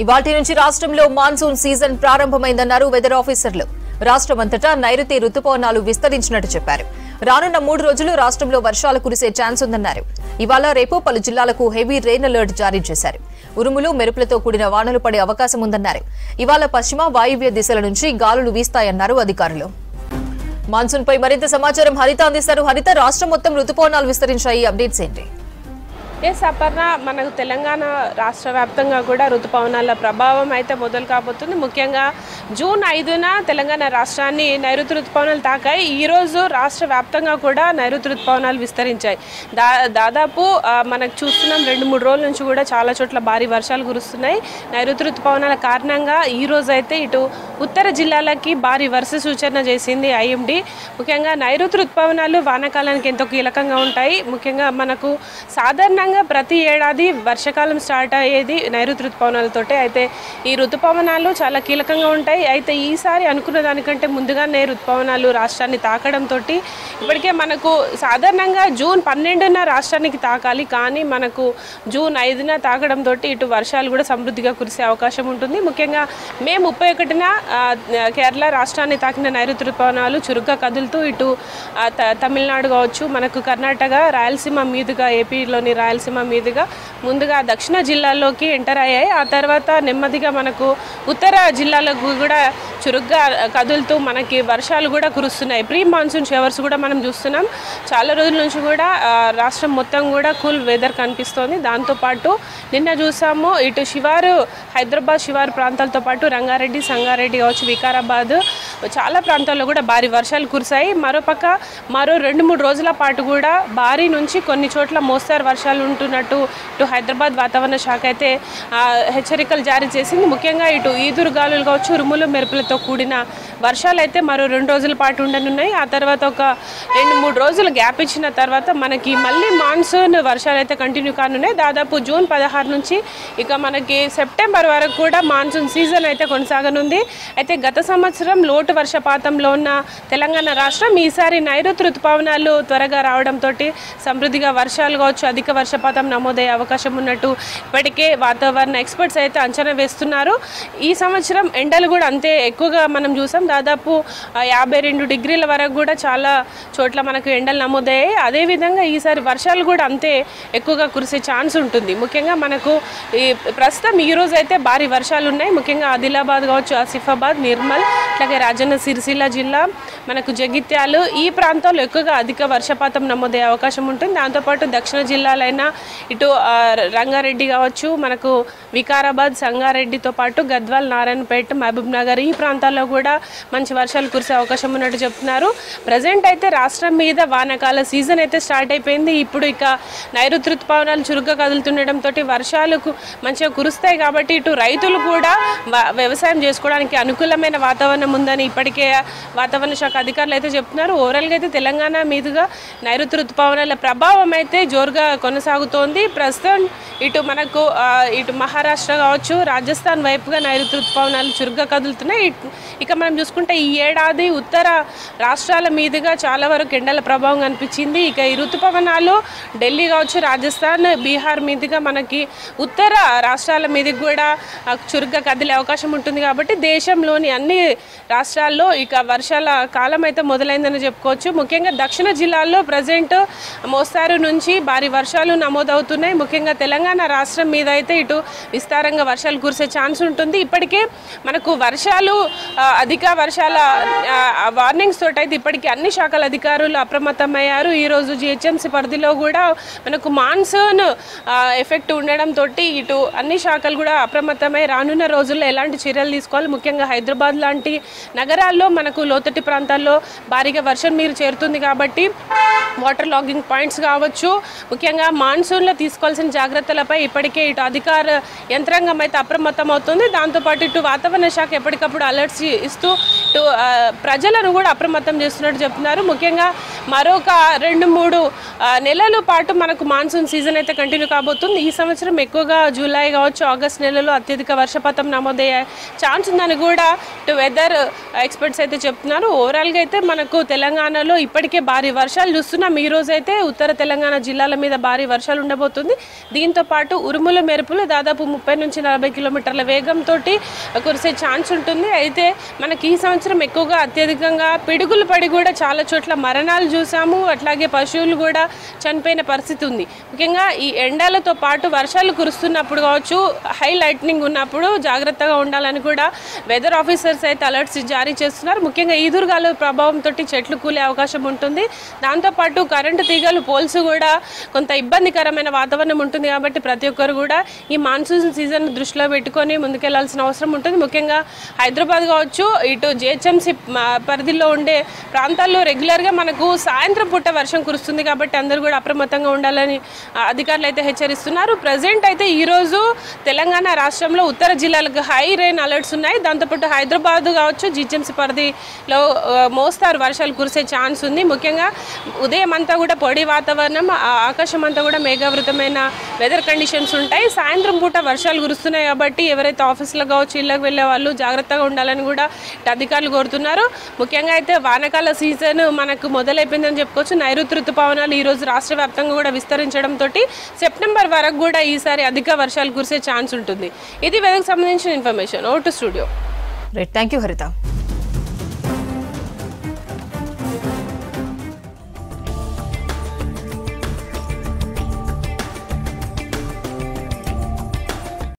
ఇవాల్టి నుంచి రాష్ట్రంలో మాన్సూన్ సీజన్ ప్రారంభమైందన్నారు వెదర్ ఆఫీసర్లు. రాష్ట్రమంతటా నైరుతి రుతుపవనాలు విస్తరించినట్టు చెప్పారు. రానున్న 3 రోజులు రాష్ట్రంలో వర్షాలు కురిసే ఛాన్స్ ఉందన్నారు. ఇవాళ రేపు పలు జిల్లాలకు హెవీ రెయిన్ అలర్ట్ జారీ చేశారు. ఉరుములు మెరుపులతో కూడిన వానలు పడే అవకాశం ఉందన్నారు. ఇవాళ పశ్చిమ వాయువ్య దిశల నుంచి గాలులు వీస్తాయన్నారు అధికారులు. మాన్సూన్ పై మరింత సమాచారం హరిత అందిస్తారు. హరిత, రాష్ట్రం మొత్తం రుతుపవనాలు విస్తరించాయి, అప్డేట్స్ ఏంటి? అపర్ణ, మనకు తెలంగాణ రాష్ట్ర వ్యాప్తంగా కూడా ఋతుపవనాల ప్రభావం అయితే మొదలు కాబోతుంది. ముఖ్యంగా జూన్ 5న తెలంగాణ రాష్ట్రాన్ని నైరుతి ఋతుపవనాలు తాకాయి. ఈరోజు రాష్ట్ర వ్యాప్తంగా కూడా నైరుతి ఋతుపవనాలు విస్తరించాయి. దాదాపు మనకు చూస్తున్నాం 2-3 రోజుల నుంచి కూడా చాలా చోట్ల భారీ వర్షాలు కురుస్తున్నాయి. నైరుతి ఋతుపవనాల కారణంగా ఈరోజు అయితే ఇటు ఉత్తర జిల్లాలకి భారీ వర్ష సూచన చేసింది ఐఎండీ. ముఖ్యంగా నైరుతి ఋతుపవనాలు వానాకాలానికి ఎంతో కీలకంగా ఉంటాయి. ముఖ్యంగా మనకు సాధారణ ప్రతి ఏడాది వర్షాకాలం స్టార్ట్ అయ్యేది నైరుతి ఋతుపవనాలతోటే. అయితే ఈ ఋతుపవనాలు చాలా కీలకంగా ఉంటాయి. అయితే ఈసారి అనుకున్న దానికంటే ముందుగానే ఋతుపవనాలు రాష్ట్రాన్ని తాకడంతో ఇప్పటికే మనకు సాధారణంగా జూన్ 12న రాష్ట్రానికి తాకాలి, కానీ మనకు జూన్ 5న తాకడంతో ఇటు వర్షాలు కూడా సమృద్ధిగా కురిసే అవకాశం ఉంటుంది. ముఖ్యంగా మే 31న కేరళ రాష్ట్రాన్ని తాకిన నైరుతి ఋతుపవనాలు చురుగ్గా కదులుతూ ఇటు తమిళనాడు కావచ్చు, మనకు కర్ణాటక, రాయలసీమ మీదుగా ఏపీలోని రాయలసీమ మీదుగా ముందుగా దక్షిణ జిల్లాల్లోకి ఎంటర్ అయ్యాయి. ఆ తర్వాత నెమ్మదిగా మనకు ఉత్తర జిల్లాలకు కూడా చురుగ్గా కదులుతూ మనకి వర్షాలు కూడా కురుస్తున్నాయి. ప్రీ మాన్సూన్ షవర్స్ కూడా మనం చూస్తున్నాం. చాలా రోజుల నుంచి కూడా రాష్ట్రం మొత్తం కూడా కూల్ వెదర్ కనిపిస్తోంది. దాంతోపాటు నిన్న చూసాము ఇటు శివారు, హైదరాబాద్ శివారు ప్రాంతాలతో పాటు రంగారెడ్డి, సంగారెడ్డి కావచ్చు, వికారాబాద్ చాలా ప్రాంతాల్లో కూడా భారీ వర్షాలు కురిశాయి. మరోపక్క మరో 2-3 రోజుల పాటు కూడా భారీ నుంచి కొన్ని చోట్ల మోస్తారు వర్షాలు ఉంటున్నట్టు ఇటు హైదరాబాద్ వాతావరణ శాఖ అయితే హెచ్చరికలు జారీ చేసింది. ముఖ్యంగా ఇటు ఈదురు గాలులు కావచ్చు, ఉరుములు మెరుపులతో కూడిన వర్షాలు అయితే మరో 2 రోజుల పాటు ఉండనున్నాయి. ఆ తర్వాత ఒక 2-3 రోజులు గ్యాప్ ఇచ్చిన తర్వాత మనకి మళ్ళీ మాన్సూన్ వర్షాలు అయితే కంటిన్యూ కానున్నాయి. దాదాపు జూన్ 16 నుంచి ఇక మనకి సెప్టెంబర్ వరకు కూడా మాన్సూన్ సీజన్ అయితే కొనసాగనుంది. అయితే గత సంవత్సరం లోటు వర్షపాతంలో ఉన్న తెలంగాణ రాష్ట్రం ఈసారి నైరుతి ఋతుపవనాలు త్వరగా రావడంతో సమృద్ధిగా వర్షాలు కావచ్చు, అధిక వర్షపాతం నమోదయ్యే అవకాశం ఉన్నట్టు ఇప్పటికే వాతావరణ ఎక్స్పర్ట్స్ అయితే అంచనా వేస్తున్నారు. ఈ సంవత్సరం ఎండలు కూడా అంతే ఎక్కువగా మనం చూసాం. దాదాపు 52 డిగ్రీల వరకు కూడా చాలా చోట్ల మనకు ఎండలు నమోదయ్యాయి. అదేవిధంగా ఈసారి వర్షాలు కూడా అంతే ఎక్కువగా కురిసే ఛాన్స్ ఉంటుంది. ముఖ్యంగా మనకు ఈ ప్రస్తుతం ఈరోజు అయితే భారీ వర్షాలు ఉన్నాయి. ముఖ్యంగా ఆదిలాబాద్ కావచ్చు, ఆసిఫాబాద్, నిర్మల్, అట్లాగే రాజన్న సిరిసిల్ల జిల్లా, మనకు జగిత్యాలు ఈ ప్రాంతాల్లో ఎక్కువగా అధిక వర్షపాతం నమోదయ్యే అవకాశం ఉంటుంది. దాంతోపాటు దక్షిణ జిల్లాలైన ఇటు రంగారెడ్డి కావచ్చు, మనకు వికారాబాద్, సంగారెడ్డితో పాటు గద్వాల్, నారాయణపేట, మహబూబ్ నగర్ ఈ ప్రాంతాల్లో కూడా మంచి వర్షాలు కురిసే అవకాశం ఉన్నట్టు చెప్తున్నారు. ప్రజెంట్ అయితే రాష్ట్రం మీద వానాకాల సీజన్ అయితే స్టార్ట్ అయిపోయింది. ఇప్పుడు ఇక నైరుతి ఋతుపవనాలు చురుగ్గా కదులుతుండటంతో వర్షాలు మంచిగా కురుస్తాయి. కాబట్టి ఇటు రైతులు కూడా వ్యవసాయం చేసుకోవడానికి అనుకూలమైన వాతావరణం ఉందని ఇప్పటికే వాతావరణ శాఖ అధికారులు అయితే చెప్తున్నారు. ఓవరాల్గా అయితే తెలంగాణ మీదుగా నైరుతి ఋతుపవనాల ప్రభావం అయితే జోరుగా కొనసాగుతోంది. ప్రస్తుతం ఇటు మనకు ఇటు మహారాష్ట్ర కావచ్చు, రాజస్థాన్ వైపుగా నైరుతి ఋతుపవనాలు చురుగ్గా కదులుతున్నాయి. ఇక మనం చూసుకుంటే ఈ ఏడాది ఉత్తర రాష్ట్రాల మీదుగా చాలా వరకు ఎండల ప్రభావం కనిపించింది. ఇక ఈ ఋతుపవనాలు ఢిల్లీ కావచ్చు, రాజస్థాన్, బీహార్ మీదుగా మనకి ఉత్తర రాష్ట్రాల మీదకి కూడా చురుగ్గా కదిలే అవకాశం ఉంటుంది. కాబట్టి దేశంలోని అన్ని రాష్ట్రాల్లో ఇక వర్షాల కాలం అయితే మొదలైందని చెప్పుకోవచ్చు. ముఖ్యంగా దక్షిణ జిల్లాల్లో ప్రజెంట్ మోస్తారు నుంచి భారీ వర్షాలు నమోదవుతున్నాయి. ముఖ్యంగా తెలంగాణ రాష్ట్రం మీద అయితే ఇటు విస్తారంగా వర్షాలు కురిసే ఛాన్స్ ఉంటుంది. ఇప్పటికే మనకు వర్షాలు అధిక వర్షాల వార్నింగ్స్ తోటి అయితే ఇప్పటికీ అన్ని శాఖల అధికారులు అప్రమత్తమయ్యారు. ఈరోజు జిహెచ్ఎంసీ పరిధిలో కూడా మనకు మాన్సూన్ ఎఫెక్ట్ ఉండడంతో ఇటు అన్ని శాఖలు కూడా అప్రమత్తమై రానున్న రోజుల్లో ఎలాంటి చర్యలు తీసుకోవాలి, ముఖ్యంగా హైదరాబాద్ లాంటి నగరాల్లో మనకు లోతట్టు ప్రాంతాల్లో భారీగా వర్షం నీరు చేరుతుంది. కాబట్టి వాటర్ లాగింగ్ పాయింట్స్ కావచ్చు, ముఖ్యంగా మాన్సూన్లో తీసుకోవాల్సిన జాగ్రత్తలపై ఇప్పటికే ఇటు అధికార యంత్రాంగం అయితే అప్రమత్తం అవుతుంది. దాంతోపాటు ఇటు వాతావరణ శాఖ ఎప్పటికప్పుడు అలర్ట్స్ ఇస్తూ ఇటు ప్రజలను కూడా అప్రమత్తం చేస్తున్నట్టు చెప్తున్నారు. ముఖ్యంగా మరొక 2-3 నెలల పాటు మనకు మాన్సూన్ సీజన్ అయితే కంటిన్యూ కాబోతుంది. ఈ సంవత్సరం ఎక్కువగా జూలై కావచ్చు, ఆగస్ట్ నెలలో అత్యధిక వర్షపాతం నమోదయ్యే ఛాన్స్ ఉందని కూడా ఇటు వెదర్ ఎక్స్పర్ట్స్ అయితే చెప్తున్నారు. ఓవరాల్గా అయితే మనకు తెలంగాణలో ఇప్పటికే భారీ వర్షాలు చూస్తున్నాం. ఈ రోజు అయితే ఉత్తర తెలంగాణ జిల్లాల మీద భారీ వర్షాలు ఉండబోతున్నాయి. ఉండబోతుంది. దీంతో పాటు ఉరుముల మెరుపులు దాదాపు 30 నుంచి 40 కిలోమీటర్ల వేగంతో కురిసే ఛాన్స్ ఉంటుంది. అయితే మనకి ఈ సంవత్సరం ఎక్కువగా అత్యధికంగా పిడుగులు పడి కూడా చాలా చోట్ల మరణాలు చూసాము. అట్లాగే పశువులు కూడా చనిపోయిన పరిస్థితి ఉంది. ముఖ్యంగా ఈ ఎండలతో పాటు వర్షాలు కురుస్తున్నప్పుడు కావచ్చు, హై లైట్నింగ్ ఉన్నప్పుడు జాగ్రత్తగా ఉండాలని కూడా వెదర్ ఆఫీసర్స్ అయితే అలర్ట్స్ జారీ చేస్తున్నారు. ముఖ్యంగా ఈదురుగాలు ప్రభావంతో చెట్లు కూలే అవకాశం ఉంటుంది. దాంతోపాటు కరెంటు తీగలు పోల్స్ కూడా కొంత ఇబ్బందికరమైన వాతావరణం ఉంటుంది. కాబట్టి ప్రతి ఒక్కరు కూడా ఈ మాన్సూన్ సీజన్ దృష్టిలో పెట్టుకొని ముందుకెళ్లాల్సిన అవసరం ఉంటుంది. ముఖ్యంగా హైదరాబాద్ కావచ్చు, ఇటు జిహెచ్ఎంసీ పరిధిలో ఉండే ప్రాంతాల్లో రెగ్యులర్గా మనకు సాయంత్రం పూట వర్షం కురుస్తుంది. కాబట్టి అందరూ కూడా అప్రమత్తంగా ఉండాలని అధికారులు అయితే హెచ్చరిస్తున్నారు. ప్రజెంట్ అయితే ఈరోజు తెలంగాణ రాష్ట్రంలో ఉత్తర జిల్లాలకు హై రెయిన్ అలర్ట్స్ ఉన్నాయి. దాంతోపాటు హైదరాబాద్ కావచ్చు, జిహెచ్ఎంసీ పరిధిలో మోస్తారు వర్షాలు కురిసే ఛాన్స్ ఉంది. ముఖ్యంగా ఉదయం అంతా కూడా పొడి వాతావరణం, ఆకాశం అంతా కూడా మేఘావృతమైన వెదర్ కండిషన్స్ ఉంటాయి. సాయంత్రం పూట వర్షాలు కురుస్తున్నాయి కాబట్టి ఎవరైతే ఆఫీసులకు కావచ్చు, ఇళ్ళకి వెళ్ళే వాళ్ళు జాగ్రత్తగా ఉండాలని కూడా అధికారులు కోరుతున్నారు. ముఖ్యంగా అయితే వానాకాల సీజన్ మనకు మొదలైపోయిందని చెప్పుకోవచ్చు. నైరుతి రుతుపవనాలు ఈరోజు రాష్ట్ర వ్యాప్తంగా కూడా విస్తరించడంతో సెప్టెంబర్ వరకు కూడా ఈసారి అధిక వర్షాలు కురిసే ఛాన్స్ ఉంటుంది. ఇది వెదర్కి సంబంధించిన information. Over to studio. Right, thank you హరిత.